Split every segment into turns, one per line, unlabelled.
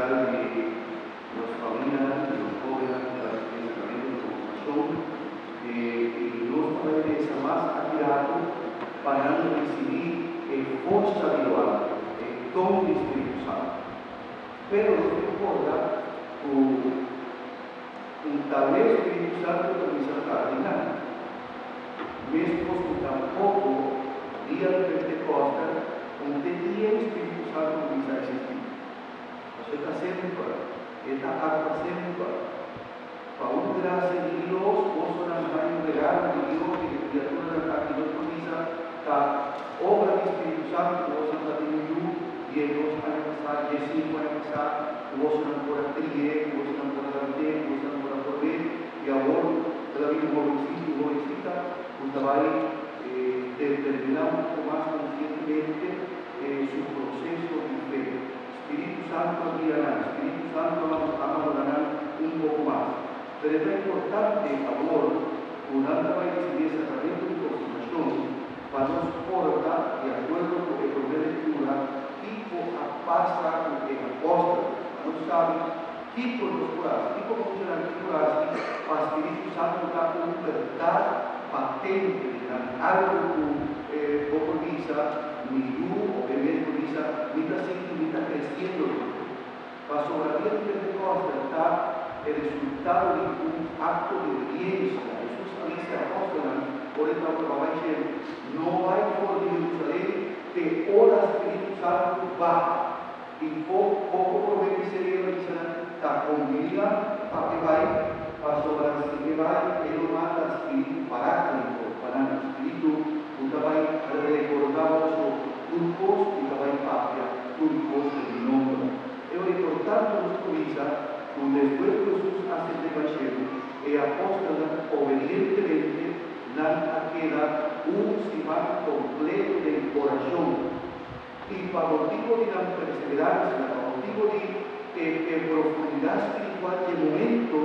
especial de las familias, de los jóvenes, de la sacramento de confirmación, y nós também mais atirado para não recibir força divina, dom do Espírito Santo. Pero nos recorda tal vez o Espírito Santo comienza a cardinal. Mesmo que tampouco, dia de Pentecostes, onde dia o Espírito Santo comienza a existir. Você está sempre agora. Esta acta sempre agora. Para uma graça de Deus, vos não vai entregar de Deus e de criatura da que Deus comienza a obra do Espírito Santo, que vos não tem e Deus vai passar, Jesus vai passar, que vos não pode criar, que vos não pode dar tempo, que vos não pode poder, e agora, cada vez jovencita, você vai determinar um pouco mais conscientemente su proceso de fe. Espíritu Santo guiará, Espíritu Santo amadurará un poco más. Pero es importante ahora, durante la recibir el sacramento de confirmación, para nos portar, de acuerdo con el primer lectura, tipo a pasar con el apóstol. No sabe, tipo los curas, tipo funcionar el curas, para el Espíritu Santo da una verdad patente, algo que visa, ni tú, o que mesmo visa, ni está creciendo. Para sobre la vida de Pentecostes está el resultado de un acto de obediencia. Jesús dice a apóstoles, por esta palabra, no hay por Jerusalén que ora Espíritu Santo baja. Y poco por ver que sería la está convida para que vaya, para sobre la que vaya, él lo manda Espíritu Paráclito, para el Espíritu, usted va a recordar los turcos y la va a patria, turcos de mi nombre. Es importante nuestra vida, donde después Jesús hace el evangelio, el apóstol obedientemente da queda un cimar completo de corazón. Y para motivo de la perseverancia, para motivo de profundidad espiritual, de momento,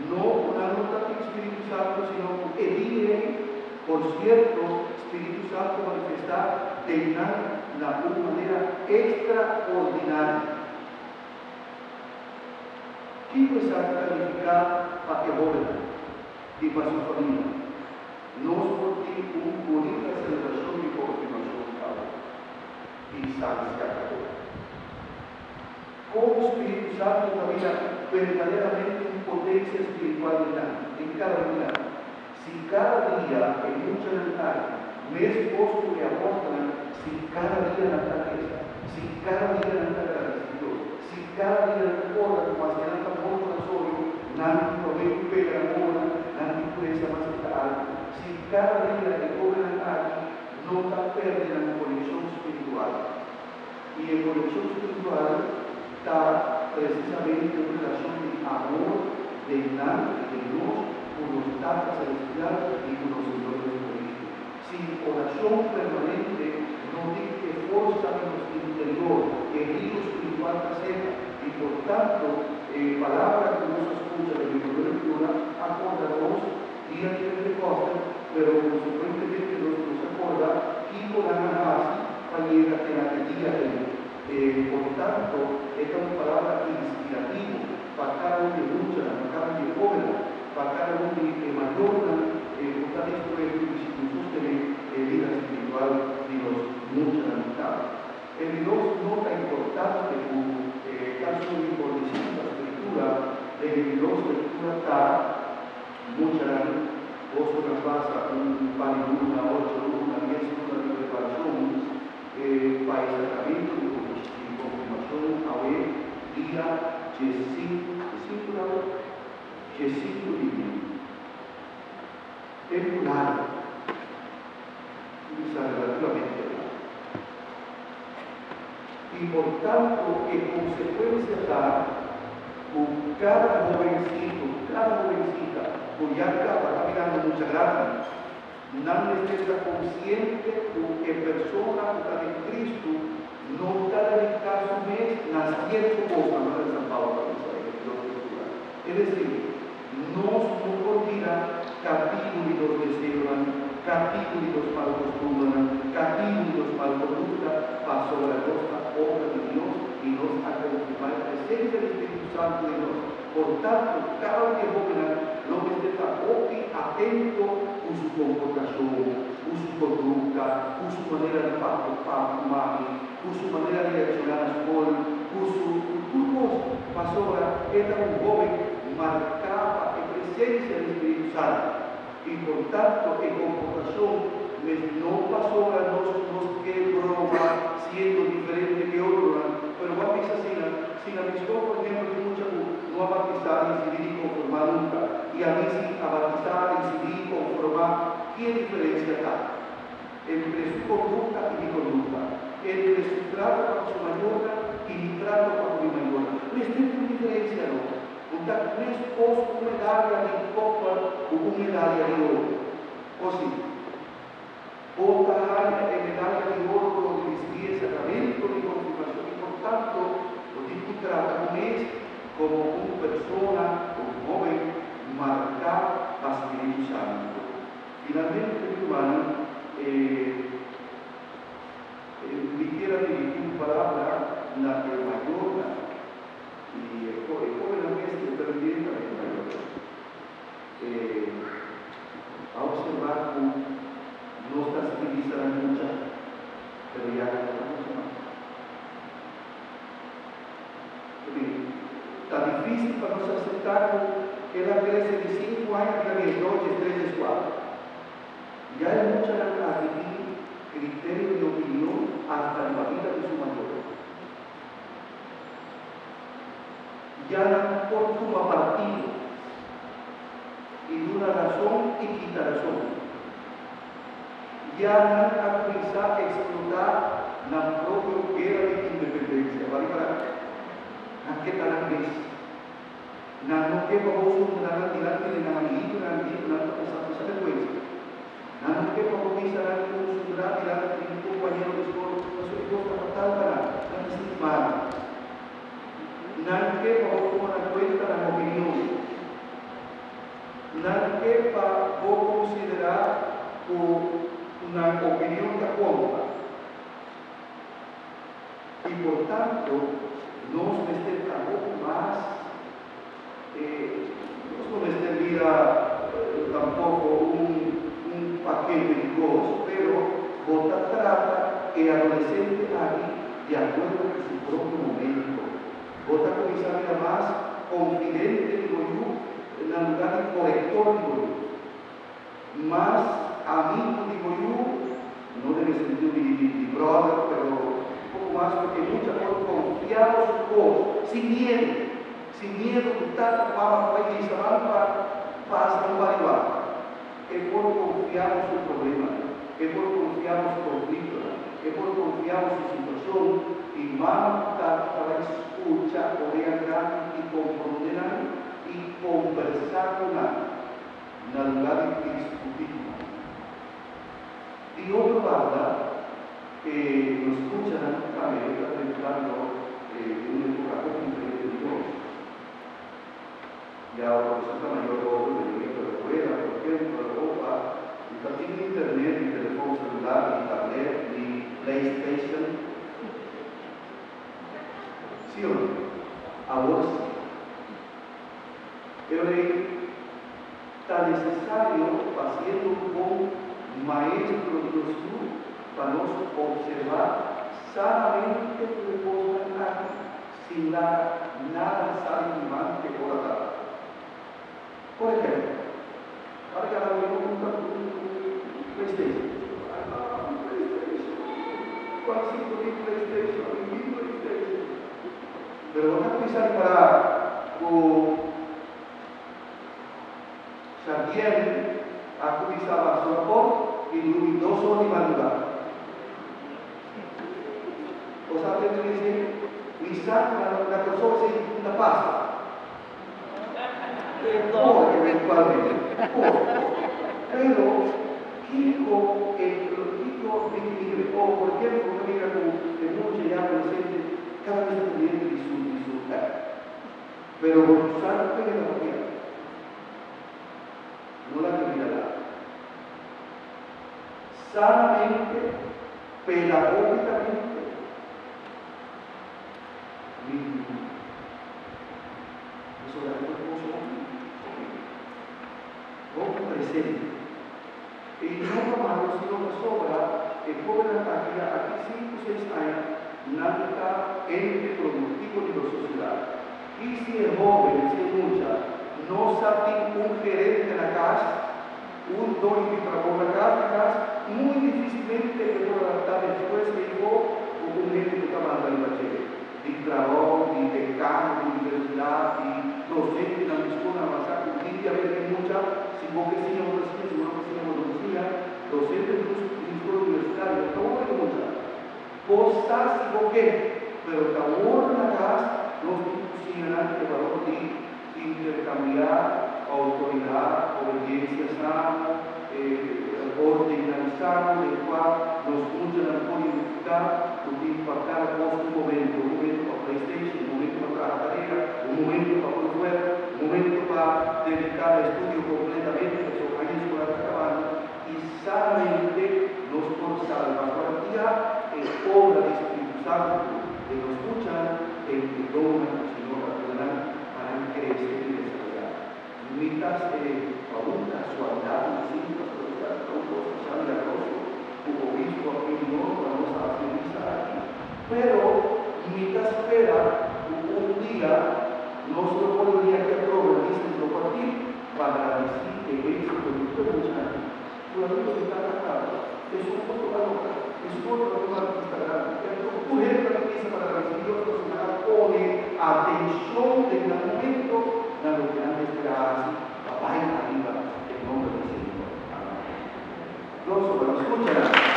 no una nota del Espíritu Santo, sino elige, por cierto, Espíritu Santo manifestar de una manera extraordinaria. ¿Quién puede calificar para que joven y para su familia? Nos por ti una bonita celebración de confirmación y sanidad. Como Espíritu Santo camina verdaderamente en potencia espiritual en cada día. Si cada día en mucha verdad me esposo que apóstola, si cada día la cabeza, si cada día la agradecido, si cada día la recuerda como hacia la forma solo, nadie provecho pega la mora, nadie presa más que algo. Si cada día que cobra aquí, no está perdiendo la conexión espiritual. Y en conexión espiritual está precisamente una relación de amor, de nada y de Dios, con los tapas celestiales y con los señores de Cristo. Sin oración permanente, no dice que fuerza en nuestro interior, que el río espiritual está cerca, y por tanto, palabra que nos escucha de mi lectura, acordaros día de Pentecostes, pero consecuentemente nos acorda y podrán ganarse para llegar a la día de por tanto, esta es una palabra inspirativa para cada uno de lucha, para cada uno de joven, para cada uno de mayor, buscar esto es sostener vida espiritual de los muchas amistades. El Dios nota importante como caso de información de la escritura, el Dios lectura está mucha vos una pasa un par de luna, 8 luna, 10 luna de preparación para el sacramento de confirmación a ver día G5 divino. Temporal, relativamente largo. Y por tanto, en consecuencia da con cada jovencito, cada jovencita, cuya capa está mirando mucha gracia, no esté consciente que persona que está en Cristo no está dedicado su mes a cierta cosa, no de San Pablo, es decir, no olvida capítulo y los deseos, capítulo y los malos costumbres, capítulo y los malos conductas, para sobre la obra de Dios y nos ha confirmado que Santo de Dios. Por tanto, cada vez que joven lo que está atento con su comportación, con su conducta, con su manera de fumar, con su manera de reaccionar al alcohol, con su pastora, era un joven marcada en presencia del Espíritu Santo. Y por tanto, en comportación, no pasó a nos que broma siendo diferente que otro, pero va a pensar si la misión, por ejemplo, de mucha no a bautizar, incidir y conformar nunca, y a mí sí a bautizar, incidir y conformar, ¿qué diferencia está? Entre su conducta y mi conducta, entre su trato con su mayora y mi trato con mi mayora. No existe diferencia, no. Portanto, non è supposto una medaglia di coppa o una medaglia di oro. Così. Portare e medaglia di oro di spie sacramento di confirmazione. Portanto, lo discuterà con me come una persona, come un joven marcata a Spirito Santo. Finalmente, mi hermano, quisiera dirigir una palabra la que mayor y el joven ambiente, pero directamente mayor, a observar cómo no está civilizada mucha, pero ya no estamos más. Está difícil para nos aceptar que la crece de 5 años a 10 noches, 3 4. Ya hay mucha la criterio de opinión hasta la vida de su mayor. Ya no toma partido y de una razón y quita razón. Ya no ha comenzado a explotar la propia guerra de independencia. ¿Vale? ¿A qué tal vez? No que vamos a tirar de la amiguita, esa vergüenza. No que vamos a tirar de un compañero de escuela, no se puede tratar para la desestimada. Nanke para tomar en cuenta la opinión, nanke para considerar una opinión que cuenta. Y por tanto, nos necesitamos más, no necesitaría tampoco un paquete de cosas, pero vota trata que el adolescente aquí de acuerdo con su propio momento. Vota comisaria más confidente, digo yo, en el lugar de corrector, digo yo. Más amigo, digo yo, no debe sentir mi brother, pero un poco más, porque muchas veces confiamos en cosas, sin miedo, tanto para la iglesia, para no variar. Es por confiar en su problema, es por confiar en su conflicto, es por confiar en su situación, y vamos para escuchar, orientar y comprender y conversar con él en lugar de discutir. Y otra banda que nos escuchan también está pensando una época diferente de Dios. Ya ahora se está mayor de la escuela, por ejemplo, Europa, está sin internet, ni teléfono celular, ni tablet, ni PlayStation. ¿Sí o no? Ahora sí. Pero está necesario haciendo con maestros de los para nos observar sanamente que podemos dar sin nada salivante por la tarde. Por ejemplo, para que ahora mismo un PlayStation. ¿Cuánto de PlayStation? Pero van a pensar para Xavier a comenzar a su aporte y durante 2 horas de madrugada. O sea, que tú dices, quizás la persona se una pasta. Pode, eventualmente. Pero, Kiko, por ejemplo, una amiga que mucho ya presente, cada vez pendiente de su cara. Pero por usar la pedagogía, no la criminalidad. Sanamente, pedagógicamente, sobre el esposo o presente. Y no tomando, sino que sobra, el joven ataque aquí 5 o 6 años, nada entre productivo de la sociedad. Y si el joven se lucha, no sabe un gerente de la casa, un dueño que trabaja en la casa, muy difícilmente le puede adaptar después que llegó un médico que estaba en la de trabajo, de decano, de universidad, de docente en la escuela avanzada, porque a veces mucha, si vos que sí, vos que sí, si vos que sí, vos que sí, docente de la escuela universitaria, todo lo que mucha. Vos sabes si vos qué, pero también en la casa, los institucionales que valor de intercambiar autoridad, obediencia sana, orden sano, el cual nos mucha la unificar, lo que impactar un momento para PlayStation, un momento para la tarea, un momento para por fuera, un momento para dedicar al estudio completamente, que son años por acabando, y sanamente nos forzamos. La cuantía es obra de Espíritu Santo, que nos escuchan, el que dona, Señor, para crecer y desarrollar. Mientras aún casualidad, distintas cosas, social y arroz, como obispo aquí no, vamos a hacer misa aquí. Pero mientras espera un día, no solo por el día que aprueba, dice lo partir, para decir que es el producto de mucha gente. Por ejemplo, que está casado, es un poco la loca, es un poco la loca que está grande. Tu gente la empieza para recibir Dios, pone atención en el momento de lo que antes era así, papá y arriba, en nombre del Señor. Amén. Dios, escúchala.